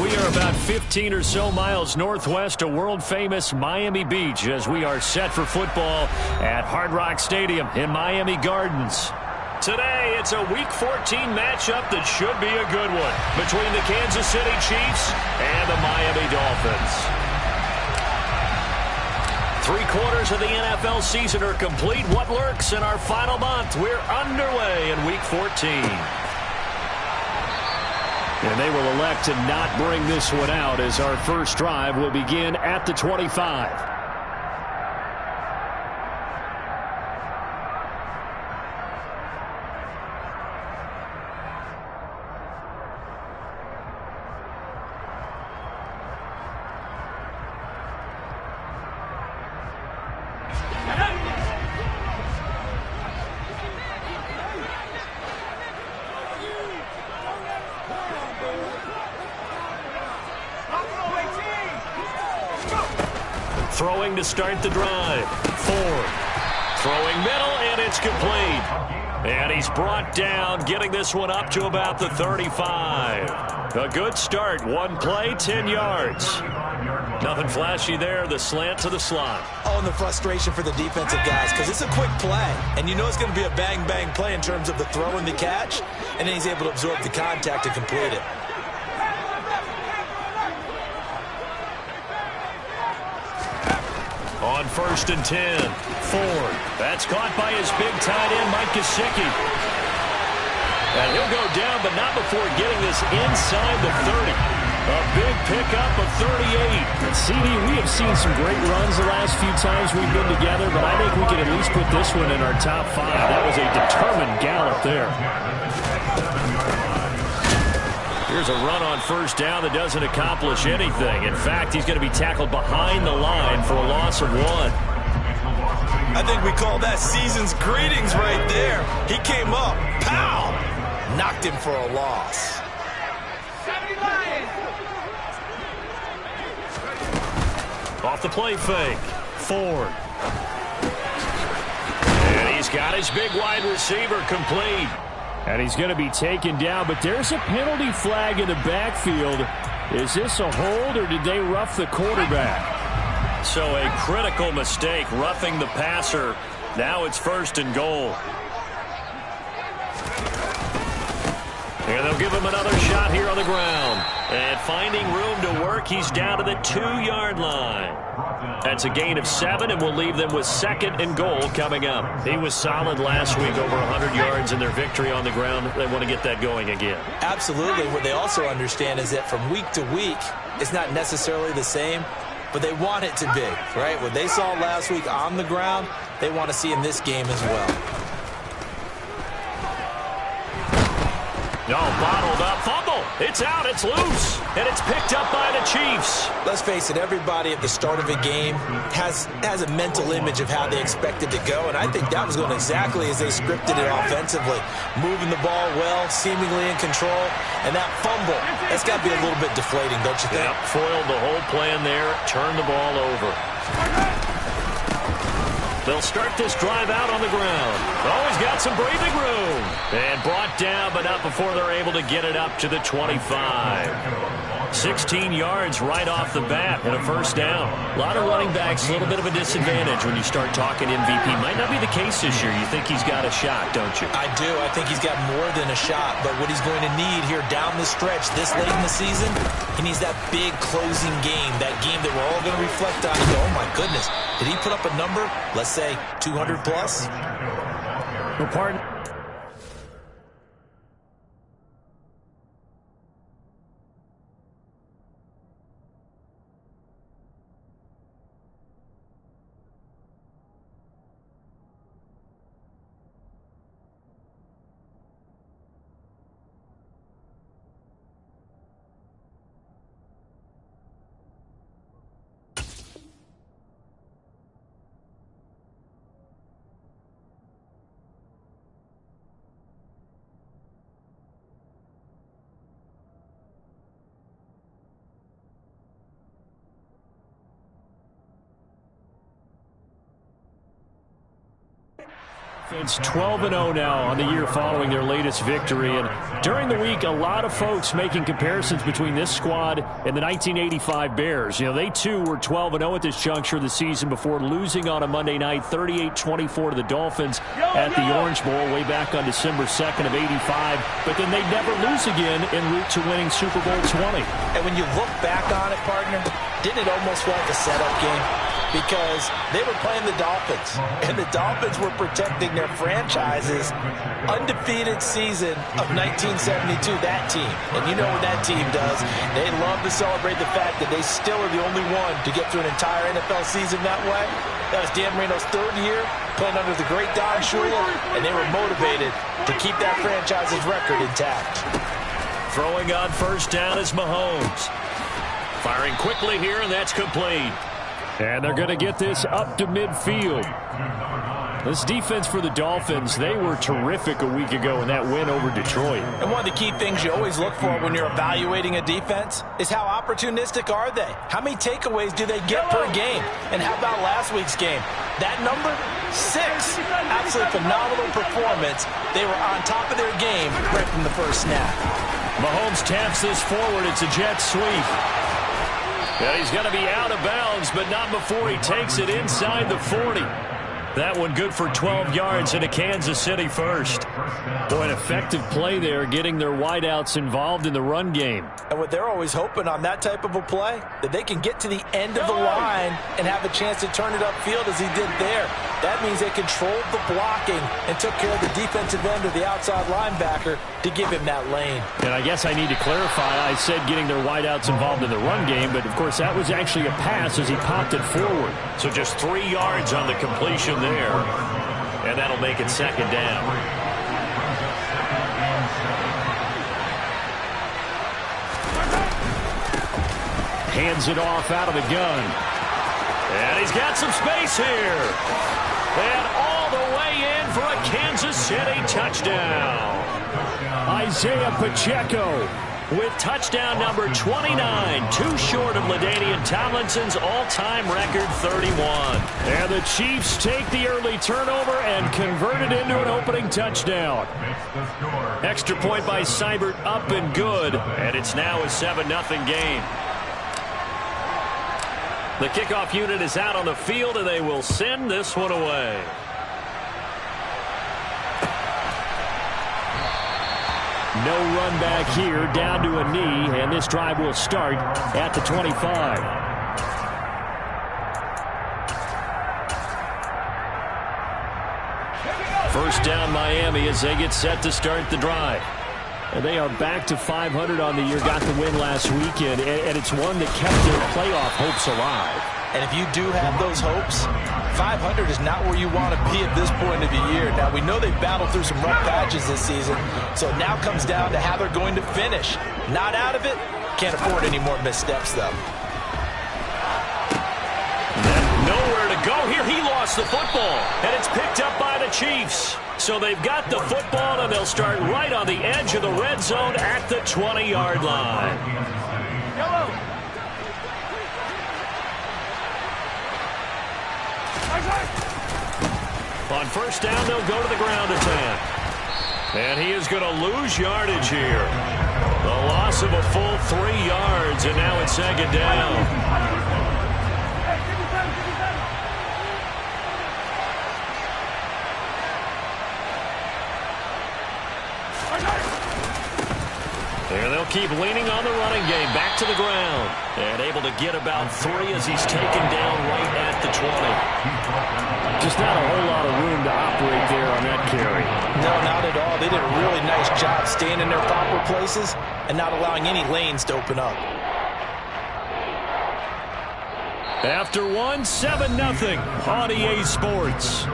We are about 15 or so miles northwest of world-famous Miami Beach as we are set for football at Hard Rock Stadium in Miami Gardens. Today, it's a Week 14 matchup that should be a good one between the Kansas City Chiefs and the Miami Dolphins. 3/4 of the NFL season are complete. What lurks in our final month? We're underway in Week 14. And they will elect to not bring this one out as our first drive will begin at the 25. Throwing to start the drive. Ford. Throwing middle, and it's complete. And he's brought down, getting this one up to about the 35. A good start. One play, 10 yards. Nothing flashy there. The slant to the slot. Oh, and the frustration for the defensive guys, because it's a quick play. And you know it's going to be a bang-bang play in terms of the throw and the catch. And then he's able to absorb the contact and complete it. On 1st and 10, Ford. That's caught by his big tight end, Mike Gesicki. And he'll go down, but not before getting this inside the 30. A big pickup of 38. CD, we have seen some great runs the last few times we've been together, but I think we can at least put this one in our top 5. That was a determined gallop there. Here's a run on 1st down that doesn't accomplish anything. In fact, he's going to be tackled behind the line for a loss of 1. I think we call that season's greetings right there. He came up, pow, knocked him for a loss. Off the play fake, Ford. And he's got his big wide receiver complete. And he's going to be taken down, but there's a penalty flag in the backfield. Is this a hold, or did they rough the quarterback? So a critical mistake, roughing the passer. Now it's 1st and goal. And they'll give him another shot here on the ground. And finding room to work, he's down to the 2-yard line. That's a gain of 7, and we'll leave them with 2nd and goal coming up. He was solid last week, over 100 yards in their victory on the ground. They want to get that going again. Absolutely. What they also understand is that from week to week, it's not necessarily the same, but they want it to be, right? What they saw last week on the ground, they want to see in this game as well. No, bottled up, fumble. It's out, it's loose, and it's picked up by the Chiefs. Let's face it, everybody at the start of a game has a mental image of how they expect it to go, and I think that was going exactly as they scripted it offensively. Moving the ball well, seemingly in control, and that fumble, that's got to be a little bit deflating, don't you think? Yep, foiled the whole plan there, turned the ball over. They'll start this drive out on the ground. Always got some breathing room. And brought down, but not before they're able to get it up to the 25. 16 yards right off the bat and a 1st down. A lot of running backs, a little bit of a disadvantage when you start talking MVP. Might not be the case this year. You think he's got a shot, don't you? I do. I think he's got more than a shot. But what he's going to need here down the stretch this late in the season, he needs that big closing game, that game that we're all going to reflect on and go, oh, my goodness, did he put up a number, let's say 200 plus? Well, pardon. It's 12-0 now on the year following their latest victory. And during the week, a lot of folks making comparisons between this squad and the 1985 Bears. You know, they too were 12-0 at this juncture of the season before losing on a Monday night 38-24 to the Dolphins at the Orange Bowl way back on December 2nd of 85. But then they'd never lose again en route to winning Super Bowl 20. And when you look back on it, partner, didn't it almost feel like a setup game? Because they were playing the Dolphins, and the Dolphins were protecting their franchise's undefeated season of 1972, that team. And you know what that team does. They love to celebrate the fact that they still are the only one to get through an entire NFL season that way. That was Dan Marino's third year, playing under the great Don Shula, and they were motivated to keep that franchise's record intact. Throwing on first down is Mahomes. Firing quickly here, and that's complete. And they're going to get this up to midfield. This defense for the Dolphins, they were terrific a week ago in that win over Detroit. And one of the key things you always look for when you're evaluating a defense is how opportunistic are they? How many takeaways do they get per game? And how about last week's game? That number, 6. Absolutely phenomenal performance. They were on top of their game right from the first snap. Mahomes taps this forward. It's a jet sweep. Yeah, he's going to be out of bounds, but not before he takes it inside the 40. That one good for 12 yards into Kansas City first. Boy, an effective play there, getting their wideouts involved in the run game. And what they're always hoping on that type of a play, that they can get to the end of the line and have a chance to turn it upfield as he did there. That means they controlled the blocking and took care of the defensive end or the outside linebacker to give him that lane. And I guess I need to clarify, I said getting their wideouts involved in the run game, but of course that was actually a pass as he popped it forward. So just 3 yards on the completion there, and that'll make it second down. Hands it off out of the gun. And he's got some space here. And all the way in for a Kansas City touchdown. Isaiah Pacheco with touchdown number 29, too short of LaDainian Tomlinson's all-time record 31. And the Chiefs take the early turnover and convert it into an opening touchdown. Extra point by Seibert up and good, and it's now a 7-0 game. The kickoff unit is out on the field, and they will send this one away. No run back here, down to a knee, and this drive will start at the 25. First down Miami as they get set to start the drive. And they are back to 500 on the year, got the win last weekend, and it's one that kept their playoff hopes alive. And if you do have those hopes, 500 is not where you want to be at this point of the year. Now, we know they've battled through some rough patches this season, so it now comes down to how they're going to finish. Not out of it. Can't afford any more missteps, though. Nowhere to go here. He lost the football, and it's picked up by the Chiefs. So they've got the football, and they'll start right on the edge of the red zone at the 20-yard line. On first down, they'll go to the ground attack. And he is going to lose yardage here. The loss of a full 3 yards, and now it's second down. And they'll keep leaning on the running game. Back to the ground. And able to get about 3 as he's taken down right at the 20. Just not a whole lot of room to operate there on that carry. No, not at all. They did a really nice job staying in their proper places and not allowing any lanes to open up. After one, 7-0 on EA Sports.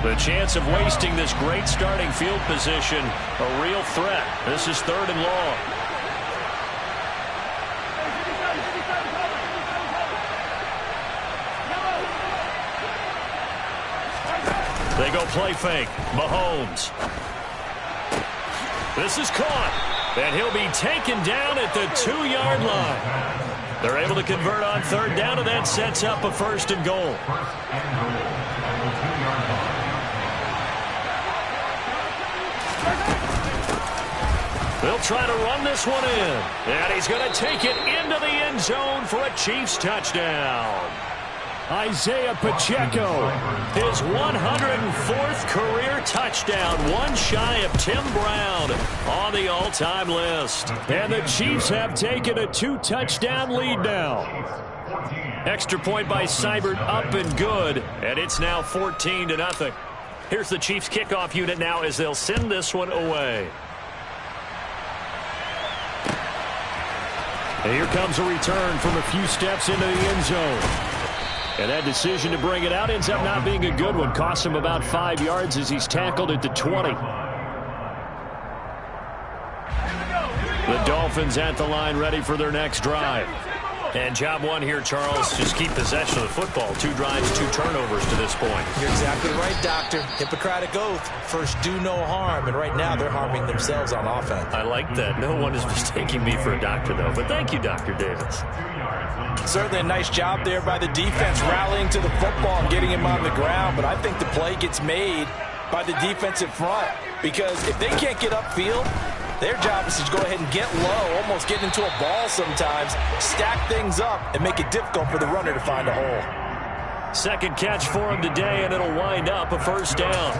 The chance of wasting this great starting field position, a real threat. This is 3rd and long. They go play fake. Mahomes. This is caught. And he'll be taken down at the 2-yard line. They're able to convert on third down, and that sets up a first and goal. They'll try to run this one in. And he's going to take it into the end zone for a Chiefs touchdown. Isaiah Pacheco, his 104th career touchdown, one shy of Tim Brown on the all-time list. And the Chiefs have taken a 2-touchdown lead now. Extra point by Seibert up and good, and it's now 14-0. Here's the Chiefs kickoff unit now as they'll send this one away. And here comes a return from a few steps into the end zone. And that decision to bring it out ends up not being a good one. Costs him about 5 yards as he's tackled at the 20. The Dolphins at the line ready for their next drive. And job one here, Charles, just keep possession of the football. 2 drives, 2 turnovers to this point. You're exactly right, Doctor. Hippocratic oath. First, do no harm. And right now, they're harming themselves on offense. I like that. No one is mistaking me for a doctor, though. But thank you, Dr. Davis. Certainly a nice job there by the defense, rallying to the football and getting him on the ground. But I think the play gets made by the defensive front. Because if they can't get upfield, their job is to go ahead and get low, almost get into a ball sometimes, stack things up, and make it difficult for the runner to find a hole. Second catch for him today, and it'll wind up a first down.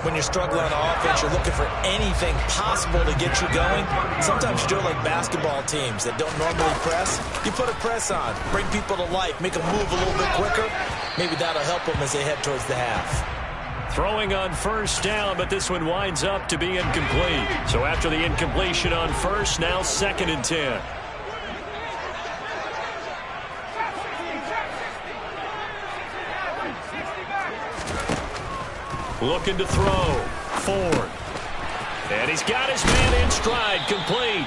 When you're struggling on offense, you're looking for anything possible to get you going. Sometimes you do it like basketball teams that don't normally press. You put a press on, bring people to life, make them move a little bit quicker. Maybe that'll help them as they head towards the half. Throwing on first down, but this one winds up to be incomplete. So after the incompletion on first, now 2nd and 10. Looking to throw. Ford. And he's got his man in stride, complete.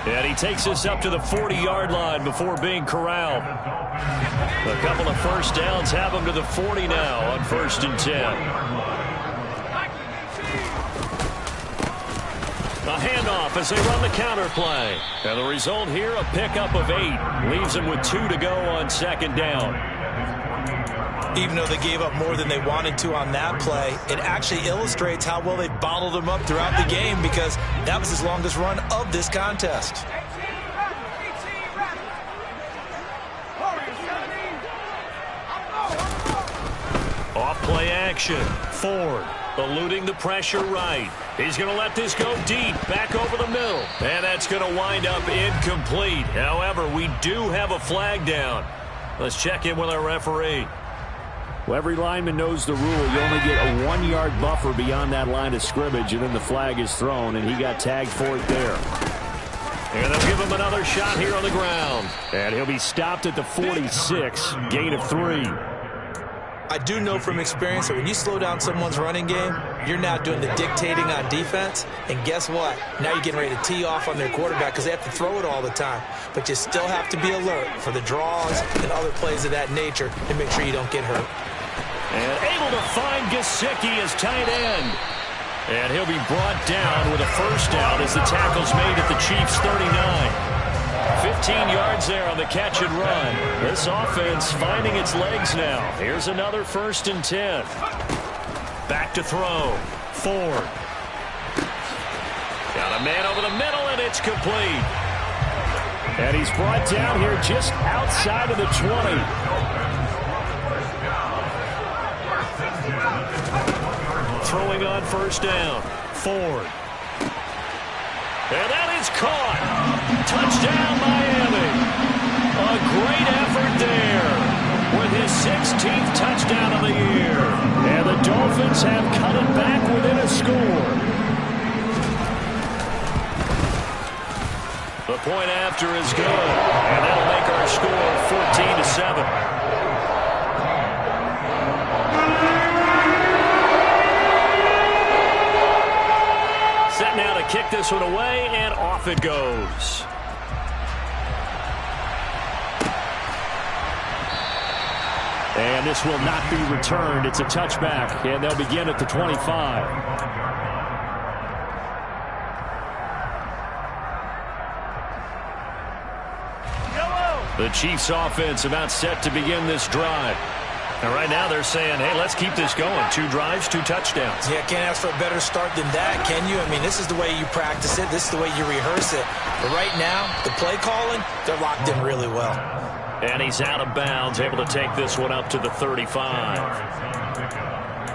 And he takes us up to the 40-yard line before being corralled. A couple of first downs have him to the 40 now on 1st and 10. A handoff as they run the counter play. And the result here, a pickup of 8. Leaves them with 2 to go on 2nd down. Even though they gave up more than they wanted to on that play, it actually illustrates how well they bottled him up throughout the game because that was his longest run of this contest. Off play action. Ford eluding the pressure right. He's going to let this go deep, back over the middle. And that's going to wind up incomplete. However, we do have a flag down. Let's check in with our referee. Well, every lineman knows the rule. You only get a 1-yard buffer beyond that line of scrimmage, and then the flag is thrown, and he got tagged for it there. And they'll give him another shot here on the ground. And he'll be stopped at the 46, gain of 3. I do know from experience that when you slow down someone's running game, you're now doing the dictating on defense. And guess what? Now you're getting ready to tee off on their quarterback because they have to throw it all the time. But you still have to be alert for the draws and other plays of that nature to make sure you don't get hurt. And able to find Gesicki as tight end. And he'll be brought down with a first down as the tackle's made at the Chiefs' 39. 15 yards there on the catch and run. This offense finding its legs now. Here's another 1st and 10. Back to throw. Ford. Got a man over the middle, and it's complete. And he's brought down here just outside of the 20. Throwing on first down. Ford. And that is caught. Touchdown, Miami. A great effort there with his 16th touchdown of the year. And the Dolphins have cut it back within a score. The point after is good. And that'll make our score 14-7. Set now to kick this one away, and off it goes. And this will not be returned. It's a touchback, and they'll begin at the 25. The Chiefs offense about set to begin this drive. And right now they're saying, hey, let's keep this going. 2 drives, 2 touchdowns. Yeah, can't ask for a better start than that, can you? I mean, this is the way you practice it. This is the way you rehearse it. But right now, the play calling, they're locked in really well. And he's out of bounds, able to take this one up to the 35.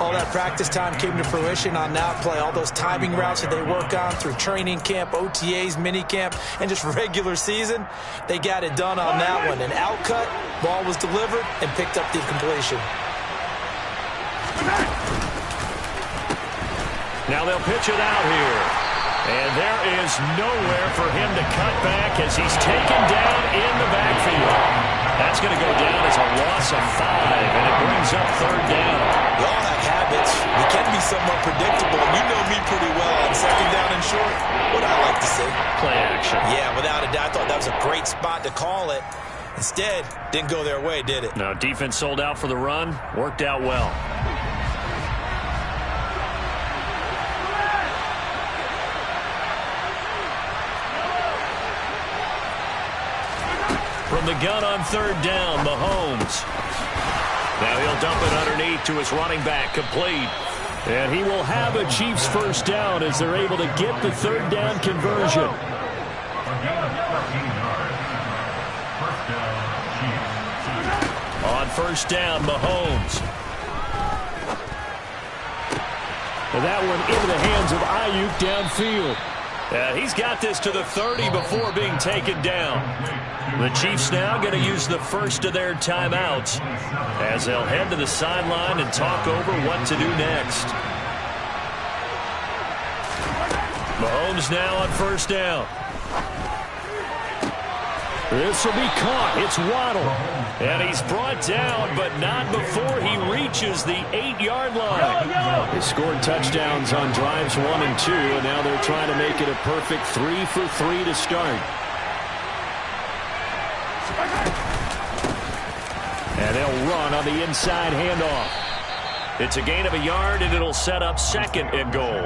All that practice time came to fruition on that play. All those timing routes that they work on through training camp, OTAs, minicamp, and just regular season, they got it done on that one. An outcut, ball was delivered, and picked up the completion. Now they'll pitch it out here. And there is nowhere for him to cut back as he's taken down in the backfield. That's going to go down as a loss of 5, and it brings up 3rd down. We all have habits. We can be somewhat predictable, and you know me pretty well on 2nd down and short. What I like to say? Play action. Yeah, without a doubt. I thought that was a great spot to call it. Instead, didn't go their way, did it? No, defense sold out for the run. Worked out well. From the gun on 3rd down, Mahomes. Now he'll dump it underneath to his running back, complete. And he will have a Chiefs 1st down as they're able to get the 3rd down conversion. On 1st down, Mahomes. And that one into the hands of Ayuk downfield. He's got this to the 30 before being taken down. The Chiefs now going to use the first of their timeouts as they'll head to the sideline and talk over what to do next. Mahomes now on 1st down. This will be caught. It's Waddle. And he's brought down, but not before he reaches the 8-yard line. They scored touchdowns on drives 1 and 2, and now they're trying to make it a perfect 3 for 3 to start. And they'll run on the inside handoff. It's a gain of a yard, and it'll set up 2nd and goal.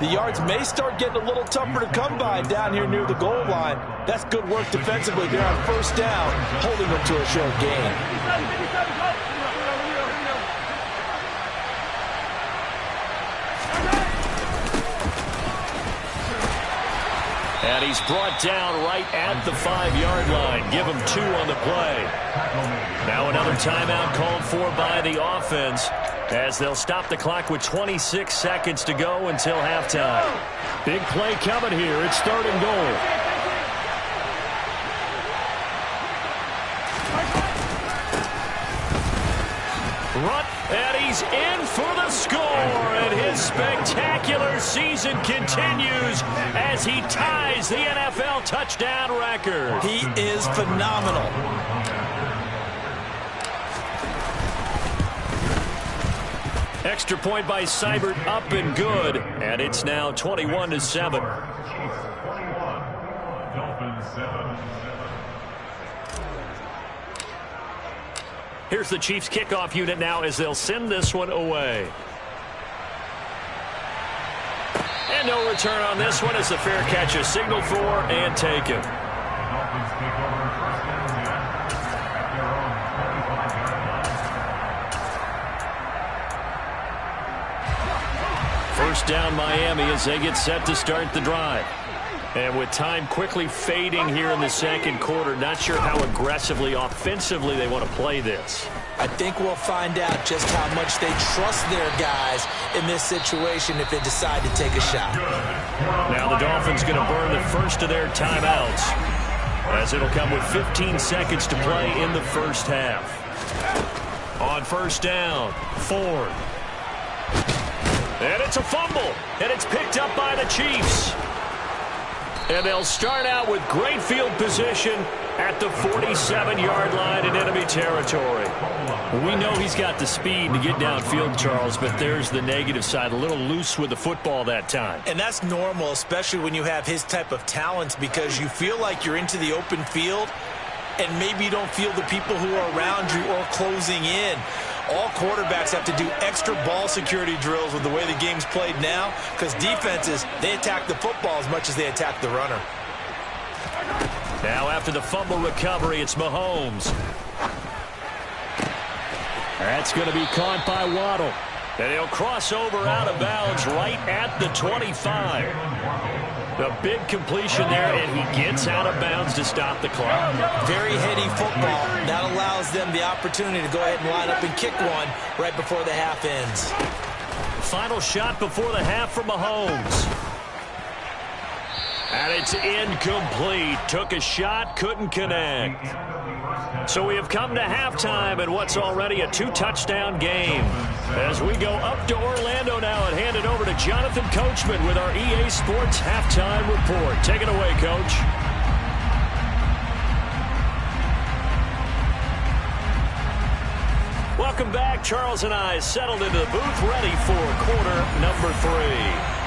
The yards may start getting a little tougher to come by down here near the goal line. That's good work defensively there on 1st down, holding them to a short gain. And he's brought down right at the 5-yard line. Give him 2 on the play. Now another timeout called for by the offense as they'll stop the clock with 26 seconds to go until halftime. Big play coming here. It's 3rd and goal. Run, and he's in for the score, and his spectacular season continues as he ties the NFL touchdown record. He is phenomenal. Extra point by Seibert, up and good, and it's now 21-7. Here's the Chiefs kickoff unit now as they'll send this one away. And no return on this one as the fair catch is signaled for and taken. First down Miami as they get set to start the drive. And with time quickly fading here in the 2nd quarter, not sure how aggressively, offensively they want to play this. I think we'll find out just how much they trust their guys in this situation if they decide to take a shot. Now the Dolphins going to burn the first of their timeouts as it'll come with 15 seconds to play in the 1st half. On 1st down, Ford. And it's a fumble, and it's picked up by the Chiefs. And they'll start out with great field position at the 47-yard line in enemy territory. We know he's got the speed to get downfield, Charles, but there's the negative side. A little loose with the football that time. And that's normal, especially when you have his type of talents, because you feel like you're into the open field, and maybe you don't feel the people who are around you or closing in. All quarterbacks have to do extra ball security drills with the way the game's played now, because defenses, they attack the football as much as they attack the runner. Now after the fumble recovery, it's Mahomes. That's going to be caught by Waddle. And he'll cross over out of bounds right at the 25. A big completion there, and he gets out of bounds to stop the clock. Very heady football. That allows them the opportunity to go ahead and line up and kick one right before the half ends. Final shot before the half from Mahomes. And it's incomplete. Took a shot, couldn't connect. So we have come to halftime in what's already a 2-touchdown game. As we go up to Orlando now and hand it over to Jonathan Coachman with our EA Sports Halftime Report. Take it away, Coach. Welcome back. Charles and I settled into the booth, ready for quarter number 3.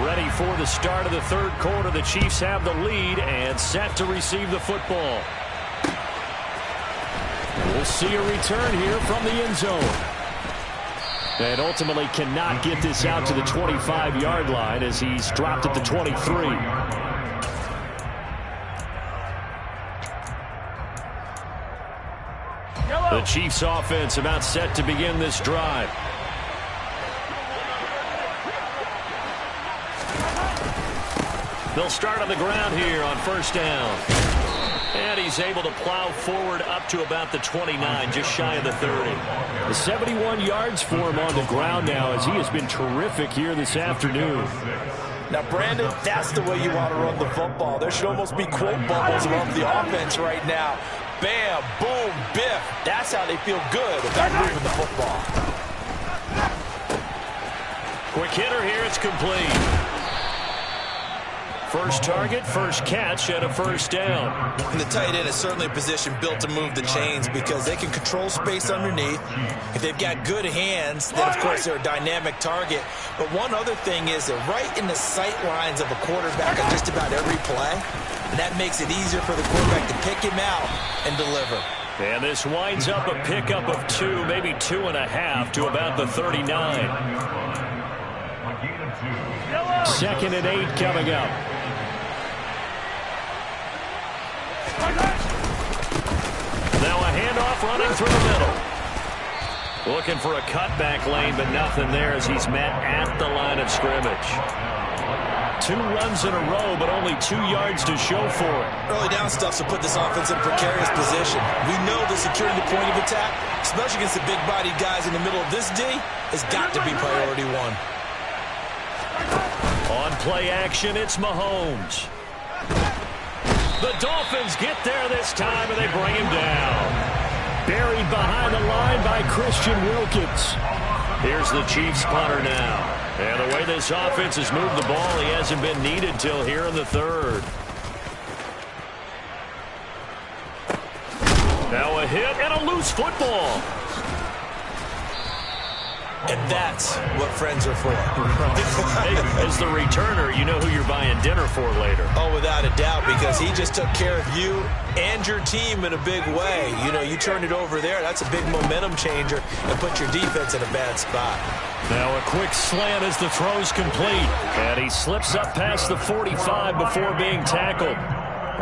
Ready for the start of the third quarter. The Chiefs have the lead and set to receive the football. We'll see a return here from the end zone. And ultimately cannot get this out to the 25-yard line as he's dropped at the 23. The Chiefs offense about set to begin this drive. They'll start on the ground here on first down. And he's able to plow forward up to about the 29, just shy of the 30. The 71 yards for him on the ground now as he has been terrific here this afternoon. Now, Brandon, that's the way you want to run the football. There should almost be quote bubbles around the offense right now. Bam, boom, biff. That's how they feel good about moving the football. Quick hitter here, it's complete. First target, first catch, and a first down. And the tight end is certainly a position built to move the chains because they can control space underneath. If they've got good hands, then, of course, they're a dynamic target. But one other thing is they're right in the sight lines of a quarterback on just about every play. And that makes it easier for the quarterback to pick him out and deliver. And this winds up a pickup of 2, maybe 2.5 to about the 39. 2nd and 8 coming up. Now a handoff running through the middle. Looking for a cutback lane, but nothing there as he's met at the line of scrimmage. 2 runs in a row, but only 2 yards to show for it. Early down stuff will put this offense in a precarious position. We know the securing the point of attack, especially against the big-bodied guys in the middle of this D, has got to be priority 1. On play action, it's Mahomes. The Dolphins get there this time, and they bring him down. Buried behind the line by Christian Wilkins. Here's the Chiefs punter now. And the way this offense has moved the ball, he hasn't been needed till here in the third. Now a hit and a loose football. And that's what friends are for. Hey, as the returner, you know who you're buying dinner for later. Oh, without a doubt, because he just took care of you and your team in a big way. You know, you turned it over there. That's a big momentum changer and put your defense in a bad spot. Now a quick slant as the throw's complete. And he slips up past the 45 before being tackled.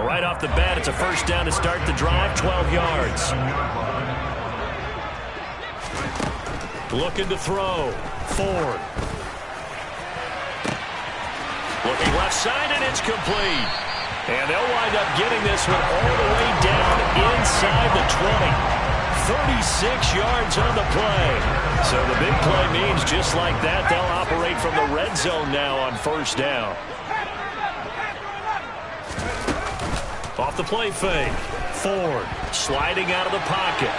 Right off the bat, it's a first down to start the drive, 12 yards. Looking to throw. Ford. Looking left side, and it's complete. And they'll wind up getting this one all the way down inside the 20. 36 yards on the play. So the big play means just like that, they'll operate from the red zone now on first down. Off the play fake. Ford sliding out of the pocket.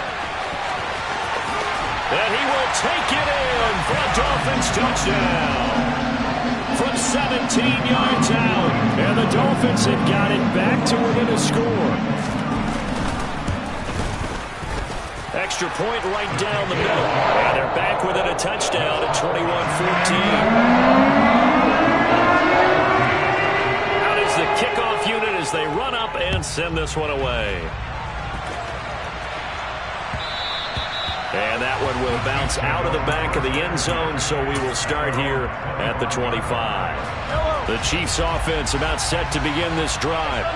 And he will take it in for a Dolphins touchdown. From 17 yards out. And the Dolphins have got it back to within a score. Extra point right down the middle. And they're back within a touchdown at 21-14. Out is the kickoff unit as they run up and and send this one away. And that one will bounce out of the back of the end zone, so we will start here at the 25. The Chiefs offense about set to begin this drive.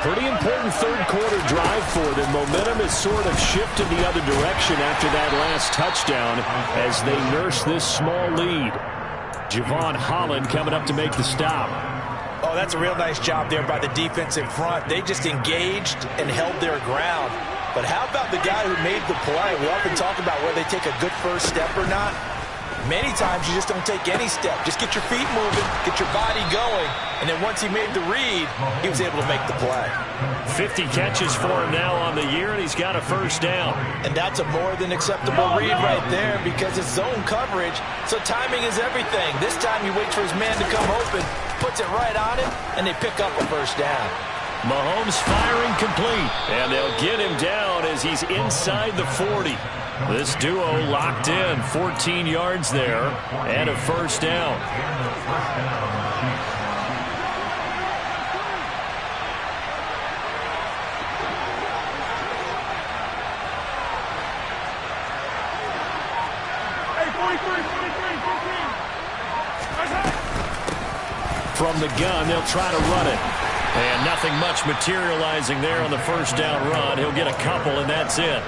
Pretty important third-quarter drive for them. Momentum has sort of shifted the other direction after that last touchdown as they nurse this small lead. Javon Holland coming up to make the stop. Oh, that's a real nice job there by the defense in front. They just engaged and held their ground. But how about the guy who made the play? We often talk about whether they take a good first step or not. Many times you just don't take any step. Just get your feet moving, get your body going, and then once he made the read, he was able to make the play. 50 catches for him now on the year, and he's got a first down. And that's a more than acceptable read right there because it's zone coverage, so timing is everything. This time he waits for his man to come open, puts it right on him, and they pick up a first down. Mahomes firing complete, and they'll get him down as he's inside the 40. This duo locked in, 14 yards there, and a first down. From the gun, they'll try to run it. And nothing much materializing there on the first down run. He'll get a couple, and that's it.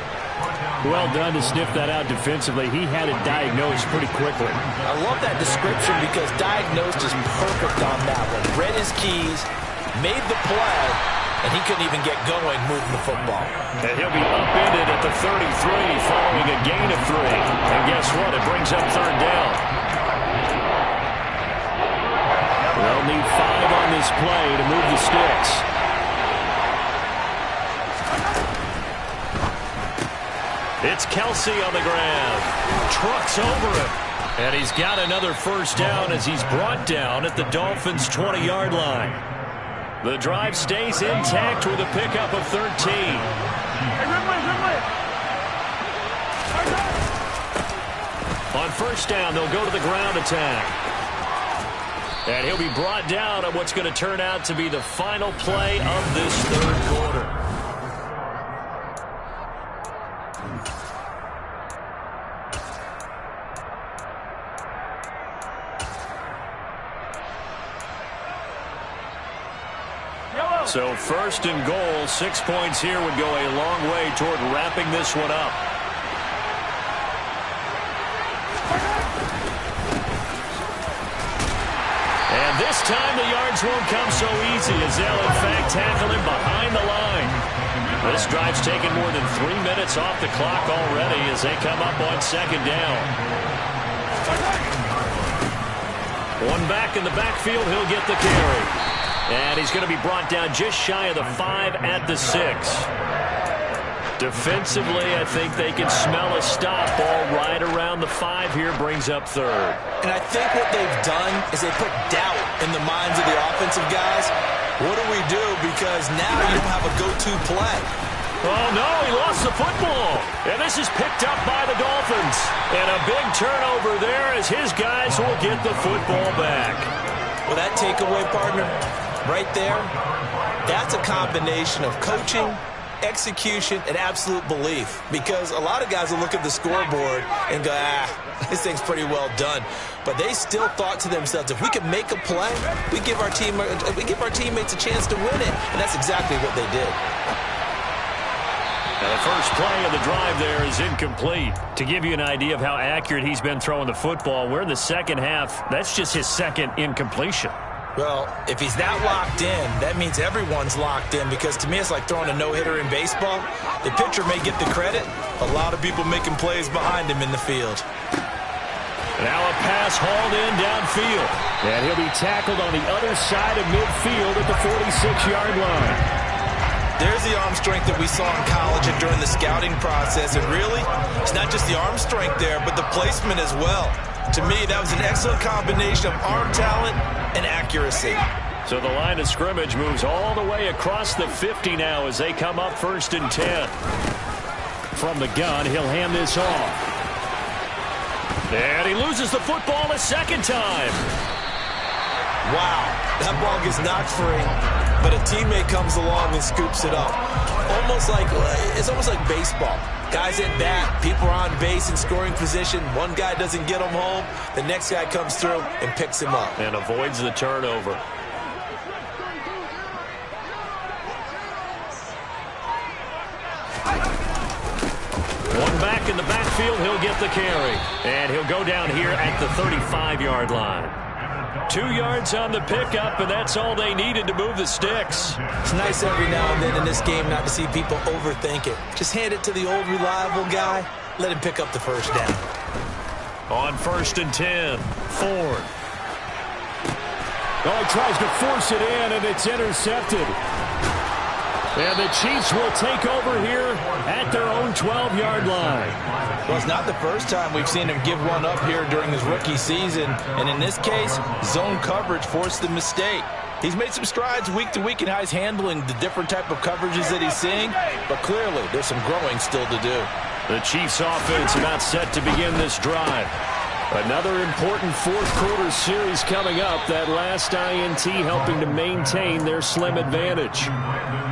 Well done to sniff that out defensively. He had it diagnosed pretty quickly. I love that description because diagnosed is perfect on that one. Read his keys, made the play, and he couldn't even get going moving the football. And he'll be upended at the 33 following a gain of 3. And guess what? It brings up third down. They'll need 5 on this play to move the sticks. It's Kelsey on the ground. Trucks over him. And he's got another first down as he's brought down at the Dolphins' 20-yard line. The drive stays intact with a pickup of 13. On first down, they'll go to the ground attack. And he'll be brought down on what's going to turn out to be the final play of this third quarter. So first and goal, 6 points here would go a long way toward wrapping this one up. And this time the yards won't come so easy as they'll in fact tackle him behind the line. This drive's taken more than 3 minutes off the clock already as they come up on second down. One back in the backfield, he'll get the carry. And he's going to be brought down just shy of the 5 at the 6. Defensively, I think they can smell a stop ball right around the 5 here, brings up third. And I think what they've done is they put doubt in the minds of the offensive guys. What do we do? Because now you don't have a go-to play. Oh, no, he lost the football. And this is picked up by the Dolphins. And a big turnover there as his guys will get the football back. Well, that takeaway, partner, right there, that's a combination of coaching, execution, and absolute belief. Because a lot of guys will look at the scoreboard and go, this thing's pretty well done. But they still thought to themselves, if we can make a play, we give our teammates a chance to win it. And that's exactly what they did. Now the first play of the drive there is incomplete. To give you an idea of how accurate he's been throwing the football, we're in the second half. That's just his second incompletion. Well, if he's that locked in, that means everyone's locked in because to me it's like throwing a no-hitter in baseball. The pitcher may get the credit. A lot of people making plays behind him in the field. Now a pass hauled in downfield. And he'll be tackled on the other side of midfield at the 46-yard line. There's the arm strength that we saw in college and during the scouting process. And really, it's not just the arm strength there, but the placement as well. To me, that was an excellent combination of arm talent and accuracy. So the line of scrimmage moves all the way across the 50 now as they come up first and 10. From the gun, he'll hand this off. And he loses the football a second time. Wow, that ball gets knocked free. but a teammate comes along and scoops it up. It's almost like baseball. Guys at bat, people are on base in scoring position. One guy doesn't get him home. The next guy comes through and picks him up. And avoids the turnover. One back in the backfield, he'll get the carry. And he'll go down here at the 35-yard line. 2 yards on the pickup, and that's all they needed to move the sticks. It's nice every now and then in this game not to see people overthink it. Just hand it to the old reliable guy. Let him pick up the first down. On 1st and 10, Ford. Oh, he tries to force it in, and it's intercepted. And the Chiefs will take over here at their own 12-yard line. Well, it's not the first time we've seen him give one up here during his rookie season. And in this case, zone coverage forced the mistake. He's made some strides week to week in how he's handling the different type of coverages that he's seeing. But clearly, there's some growing still to do. The Chiefs offense about set to begin this drive. Another important fourth-quarter series coming up. That last INT helping to maintain their slim advantage.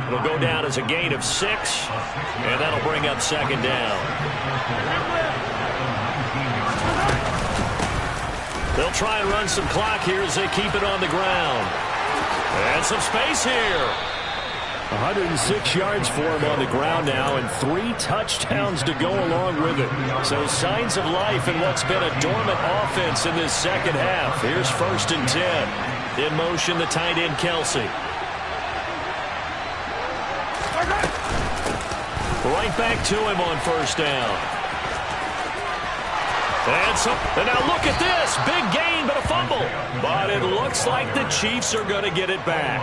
It'll go down as a gain of 6, and that'll bring up 2nd down. They'll try and run some clock here as they keep it on the ground. And some space here. 106 yards for him on the ground now, and 3 touchdowns to go along with it. So signs of life in what's been a dormant offense in this second half. Here's 1st and 10. In motion, the tight end, Kelsey. Right back to him on 1st down. And now look at this. Big gain, but a fumble. But it looks like the Chiefs are going to get it back.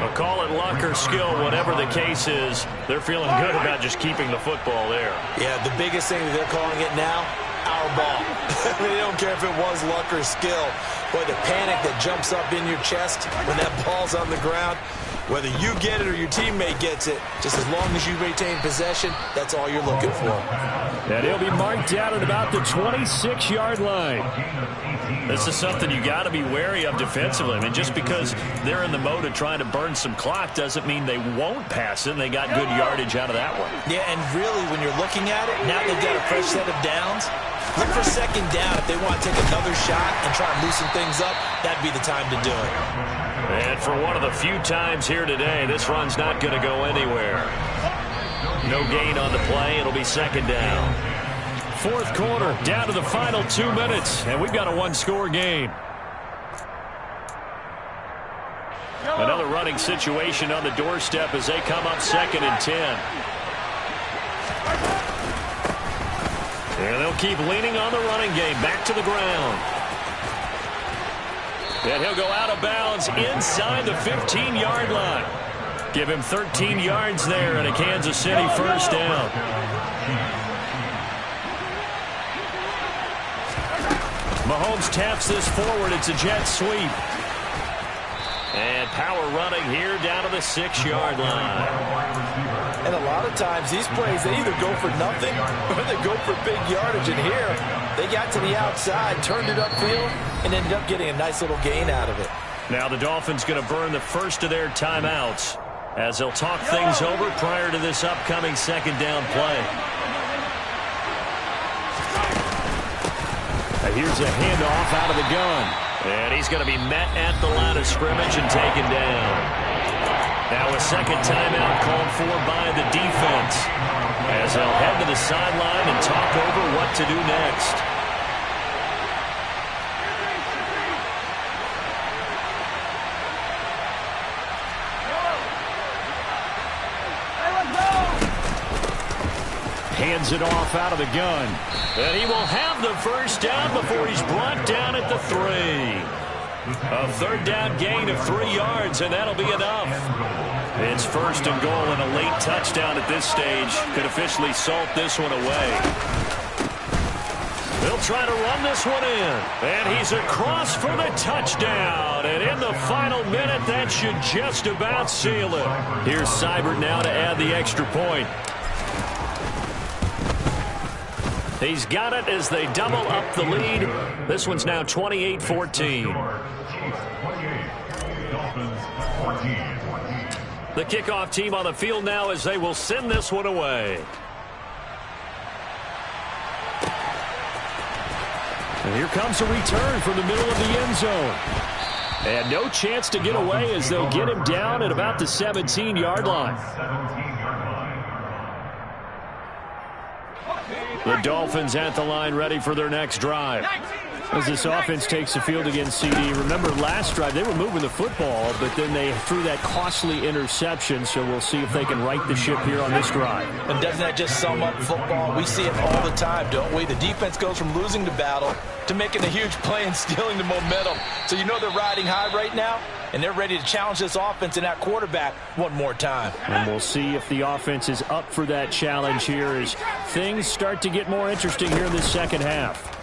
I'll call it luck or skill, whatever the case is. They're feeling good about just keeping the football there. Yeah, the biggest thing that they're calling it now, our ball. I mean, they don't care if it was luck or skill. Boy, the panic that jumps up in your chest when that ball's on the ground, whether you get it or your teammate gets it, just as long as you retain possession, that's all you're looking for. And he'll be marked down at about the 26-yard line. This is something you got to be wary of defensively. I mean, just because they're in the mode of trying to burn some clock doesn't mean they won't pass it, and they got good yardage out of that one. Yeah, and really, when you're looking at it, now they've got a fresh set of downs. Look for 2nd down. If they want to take another shot and try and loosen things up, that'd be the time to do it. And for one of the few times here today, this run's not going to go anywhere. No gain on the play. It'll be 2nd down. 4th quarter, down to the final 2 minutes, and we've got a 1-score game. Another running situation on the doorstep as they come up 2nd and 10. And they'll keep leaning on the running game. Back to the ground. And he'll go out of bounds inside the 15-yard line. Give him 13 yards there and a Kansas City 1st down. Mahomes taps this forward. It's a jet sweep. And power running here down to the 6-yard line. And a lot of times these plays, they either go for nothing or they go for big yardage. And here, they got to the outside, turned it upfield, and ended up getting a nice little gain out of it. Now the Dolphins going to burn the first of their timeouts as they'll talk things over prior to this upcoming 2nd down play. And here's a handoff out of the gun. And he's going to be met at the line of scrimmage and taken down. Now a 2nd timeout called for by the defense as they'll head to the sideline and talk over what to do next. Hands it off out of the gun. And he will have the 1st down before he's brought down at the 3. A 3rd down gain of 3 yards, and that'll be enough. It's 1st and goal, and a late touchdown at this stage could officially salt this one away. They'll try to run this one in. And he's across for the touchdown. And in the final minute, that should just about seal it. Here's Seibert now to add the extra point. He's got it as they double up the lead. This one's now 28-14. The kickoff team on the field now as they will send this one away. And here comes a return from the middle of the end zone. And no chance to get away as they'll get him down at about the 17-yard line. The Dolphins at the line ready for their next drive. As this offense takes the field against CD, remember last drive they were moving the football, but then they threw that costly interception, so we'll see if they can right the ship here on this drive. And doesn't that just sum up football? We see it all the time, don't we? The defense goes from losing the battle to making a huge play and stealing the momentum. So you know they're riding high right now, and they're ready to challenge this offense and that quarterback one more time. And we'll see if the offense is up for that challenge here as things start to get more interesting here in this second half.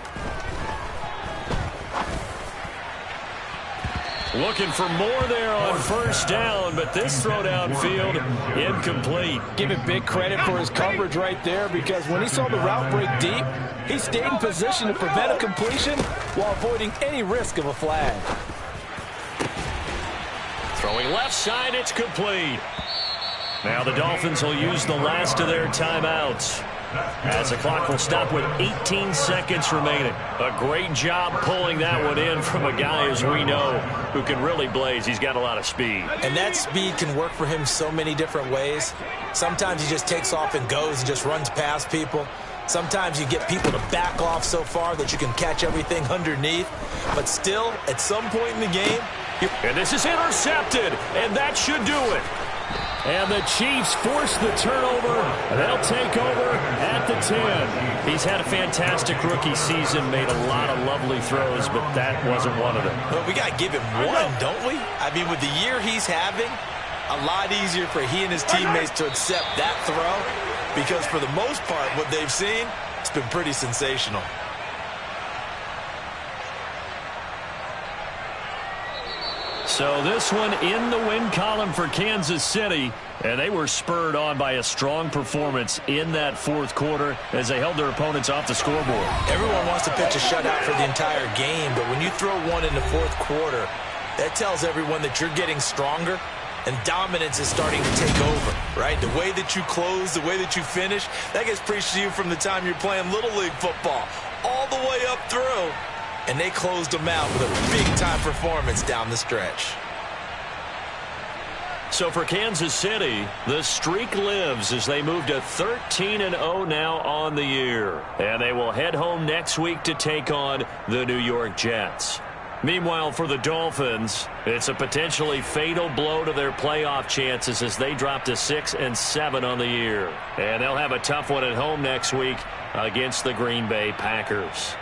Looking for more there on first down, but this throw downfield incomplete. Give him big credit for his coverage right there, because when he saw the route break deep, he stayed in position to prevent a completion while avoiding any risk of a flag. Throwing left side, it's complete. Now the Dolphins will use the last of their timeouts, as the clock will stop with 18 seconds remaining. A great job pulling that one in from a guy, as we know, who can really blaze. He's got a lot of speed. And that speed can work for him so many different ways. Sometimes he just takes off and goes and just runs past people. Sometimes you get people to back off so far that you can catch everything underneath. But still, at some point in the game... And this is intercepted, and that should do it. And the Chiefs force the turnover. They'll take over at the 10. He's had a fantastic rookie season, made a lot of lovely throws, but that wasn't one of them. But we got to give him one, don't we? I mean, with the year he's having, a lot easier for he and his teammates to accept that throw, because for the most part, what they've seen, it's been pretty sensational. So this one in the win column for Kansas City, and they were spurred on by a strong performance in that fourth quarter as they held their opponents off the scoreboard. Everyone wants to pitch a shutout for the entire game, but when you throw one in the fourth quarter, that tells everyone that you're getting stronger and dominance is starting to take over, right? The way that you close, the way that you finish, that gets preached to you from the time you're playing Little League football all the way up through. And they closed them out with a big-time performance down the stretch. So for Kansas City, the streak lives as they move to 13-0 now on the year. And they will head home next week to take on the New York Jets. Meanwhile, for the Dolphins, it's a potentially fatal blow to their playoff chances as they drop to 6-7 on the year. And they'll have a tough one at home next week against the Green Bay Packers.